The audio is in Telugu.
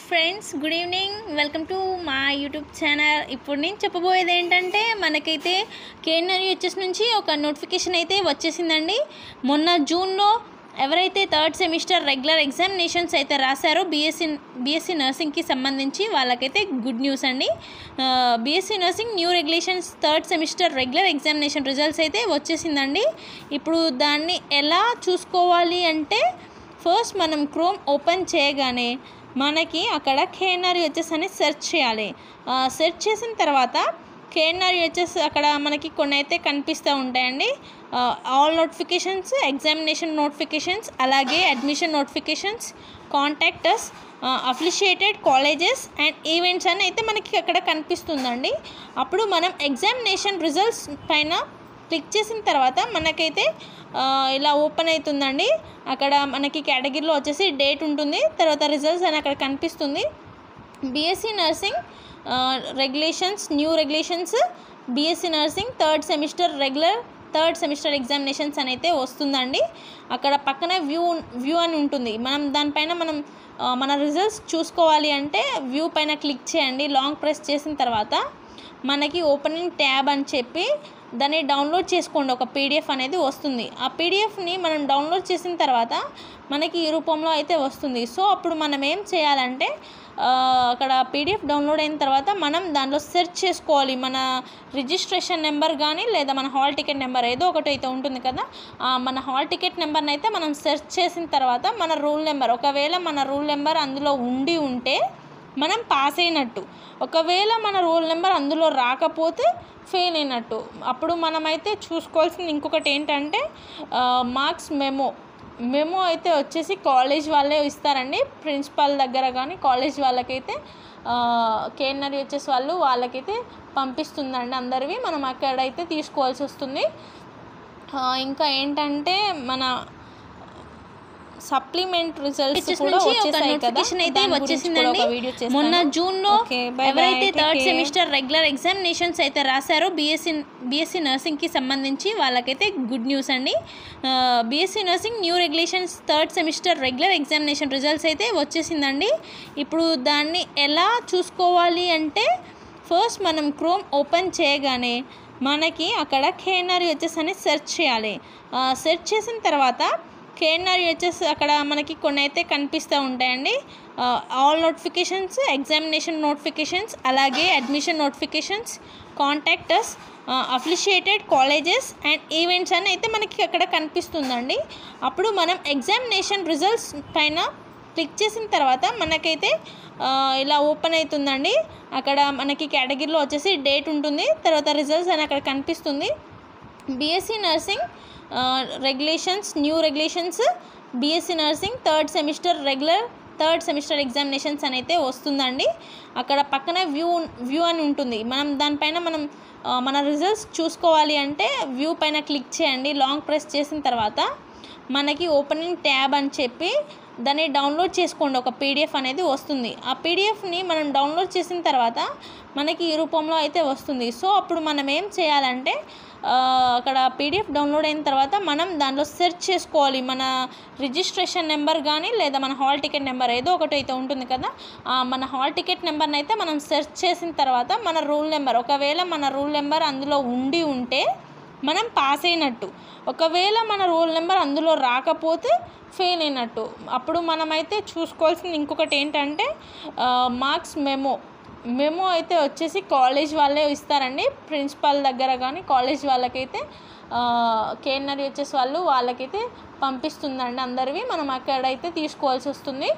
Friends, good evening. Welcome to మా యూట్యూబ్ ఛానల్. ఇప్పుడు నేను చెప్పబోయేది ఏంటంటే, మనకైతే కేఎన్ఆర్యుహెచ్ఎస్ నుంచి ఒక నోటిఫికేషన్ అయితే వచ్చేసిందండి. మొన్న జూన్లో ఎవరైతే థర్డ్ సెమిస్టర్ రెగ్యులర్ ఎగ్జామినేషన్స్ అయితే రాశారో బీఎస్సీ నర్సింగ్కి సంబంధించి వాళ్ళకైతే గుడ్ న్యూస్ అండి. BSc nursing new regulations third semester regular examination results అయితే వచ్చేసిందండి. ఇప్పుడు దాన్ని ఎలా చూసుకోవాలి అంటే, ఫస్ట్ మనం క్రోమ్ ఓపెన్ చేయగానే మనకి అక్కడ కేఎన్ఆర్యుహెచ్ఎస్ అని సెర్చ్ చేయాలి. సెర్చ్ చేసిన తర్వాత కేఎన్ఆర్యుహెచ్ఎస్ అక్కడ మనకి కొన్ని అయితే కనిపిస్తూ ఉంటాయండి. ఆల్ నోటిఫికేషన్స్, ఎగ్జామినేషన్ నోటిఫికేషన్స్, అలాగే admission notifications, contacts, affiliated colleges and events అని అయితే మనకి అక్కడ కనిపిస్తుందండి. అప్పుడు మనం ఎగ్జామినేషన్ రిజల్ట్స్ పైన క్లిక్ చేసిన తర్వాత మనకైతే ఇలా ఓపెన్ అవుతుందండి. అక్కడ మనకి కేటగిరీలో వచ్చేసి డేట్ ఉంటుంది, తర్వాత రిజల్ట్స్ అని అక్కడ కనిపిస్తుంది. BSc nursing regulations, new regulations, BSc nursing third semester examinations అని అయితే వస్తుందండి. అక్కడ పక్కన వ్యూ అని ఉంటుంది. దానిపైన మన రిజల్ట్స్ చూసుకోవాలి అంటే వ్యూ పైన క్లిక్ చేయండి. లాంగ్ ప్రెస్ చేసిన తర్వాత మనకి ఓపెనింగ్ ట్యాబ్ అని చెప్పి దాన్ని డౌన్లోడ్ చేసుకోండి. ఒక పీడిఎఫ్ అనేది వస్తుంది. ఆ పీడిఎఫ్ని మనం డౌన్లోడ్ చేసిన తర్వాత మనకి ఈ రూపంలో అయితే వస్తుంది. సో అప్పుడు మనం ఏం చేయాలంటే, అక్కడ పీడిఎఫ్ డౌన్లోడ్ అయిన తర్వాత మనం దాంట్లో సెర్చ్ చేసుకోవాలి. మన రిజిస్ట్రేషన్ నెంబర్ కానీ లేదా మన హాల్ టికెట్ నెంబర్ ఏదో ఒకటి అయితే ఉంటుంది కదా, మన హాల్ టికెట్ నెంబర్ని అయితే మనం సెర్చ్ చేసిన తర్వాత మన రూల్ నెంబర్, ఒకవేళ మన రూల్ నెంబర్ అందులో ఉంటే మనం పాస్ అయినట్టు. ఒకవేళ మన రోల్ నెంబర్ అందులో రాకపోతే ఫెయిల్ అయినట్టు. అప్పుడు మనమైతే చూసుకోవాల్సింది ఇంకొకటి ఏంటంటే, మార్క్స్ మెమో అయితే వచ్చేసి కాలేజ్ వాళ్ళే ఇస్తారండి. ప్రిన్సిపల్ దగ్గర కానీ కాలేజ్ వాళ్ళకైతే కేఎన్ఆర్యుహెచ్ఎస్ వాళ్ళకైతే పంపిస్తుందండి. అందరివి మనం అక్కడైతే తీసుకోవాల్సి వస్తుంది. ఇంకా ఏంటంటే, మన సప్లిమెంట్ రిజల్ట్స్ కూడా వచ్చేసాయి కదా, అయితే వచ్చేసిందండి. మొన్న జూన్లో ఎవరైతే థర్డ్ సెమిస్టర్ రెగ్యులర్ ఎగ్జామినేషన్స్ అయితే రాశారో బీఎస్సీ నర్సింగ్కి సంబంధించి వాళ్ళకైతే గుడ్ న్యూస్ అండి. BSc nursing new regulations third semester regular examination results అయితే వచ్చేసిందండి. ఇప్పుడు దాన్ని ఎలా చూసుకోవాలి అంటే, ఫస్ట్ మనం క్రోమ్ ఓపెన్ చేయగానే మనకి అక్కడ కేఎన్ఆర్యుహెచ్ఎస్ అని సెర్చ్ చేయాలి. సెర్చ్ చేసిన తర్వాత కేఎన్ఆర్యుహెచ్ఎస్ అక్కడ మనకి కొన్ని అయితే కనిపిస్తూ ఉంటాయండి. ఆల్ నోటిఫికేషన్స్, ఎగ్జామినేషన్ నోటిఫికేషన్స్, అలాగే admission notifications, contacts, affiliated colleges and events అని అయితే మనకి అక్కడ కనిపిస్తుందండి. అప్పుడు మనం ఎగ్జామినేషన్ రిజల్ట్స్ పైన క్లిక్ చేసిన తర్వాత మనకైతే ఇలా ఓపెన్ అవుతుందండి. అక్కడ మనకి కేటగిరీలో వచ్చేసి డేట్ ఉంటుంది, తర్వాత రిజల్ట్స్ అని అక్కడ కనిపిస్తుంది. BSc nursing regulations, new regulations, BSc nursing third semester examinations అని అయితే వస్తుందండి. అక్కడ పక్కన వ్యూ అని ఉంటుంది. దానిపైన మన రిజల్ట్స్ చూసుకోవాలి అంటే వ్యూ పైన క్లిక్ చేయండి. లాంగ్ ప్రెస్ చేసిన తర్వాత మనకి ఓపెనింగ్ ట్యాబ్ అని చెప్పి దాన్ని డౌన్లోడ్ చేసుకోండి. ఒక పీడిఎఫ్ అనేది వస్తుంది. ఆ పీడిఎఫ్ని మనం డౌన్లోడ్ చేసిన తర్వాత మనకి ఈ రూపంలో అయితే వస్తుంది. సో అప్పుడు మనం ఏం చేయాలంటే, అక్కడ పీడిఎఫ్ డౌన్లోడ్ అయిన తర్వాత మనం దాంట్లో సెర్చ్ చేసుకోవాలి. మన రిజిస్ట్రేషన్ నెంబర్ కానీ లేదా మన హాల్ టికెట్ నెంబర్ ఏదో ఒకటి అయితే ఉంటుంది కదా, మన హాల్ టికెట్ నెంబర్ని అయితే మనం సెర్చ్ చేసిన తర్వాత మన రూల్ నెంబర్, ఒకవేళ మన రూల్ నెంబర్ అందులో ఉంటే మనం పాస్ అయినట్టు. ఒకవేళ మన రోల్ నెంబర్ అందులో రాకపోతే ఫెయిల్ అయినట్టు. అప్పుడు మనమైతే చూసుకోవాల్సింది ఇంకొకటి ఏంటంటే, మార్క్స్ మెమో అయితే వచ్చేసి కాలేజ్ వాళ్ళే ఇస్తారండి. ప్రిన్సిపల్ దగ్గర కానీ కాలేజ్ వాళ్ళకైతే కేఎన్ఆర్యుహెచ్ఎస్ వాళ్ళకైతే పంపిస్తుందండి. అందరివి మనం అక్కడైతే తీసుకోవాల్సి వస్తుంది.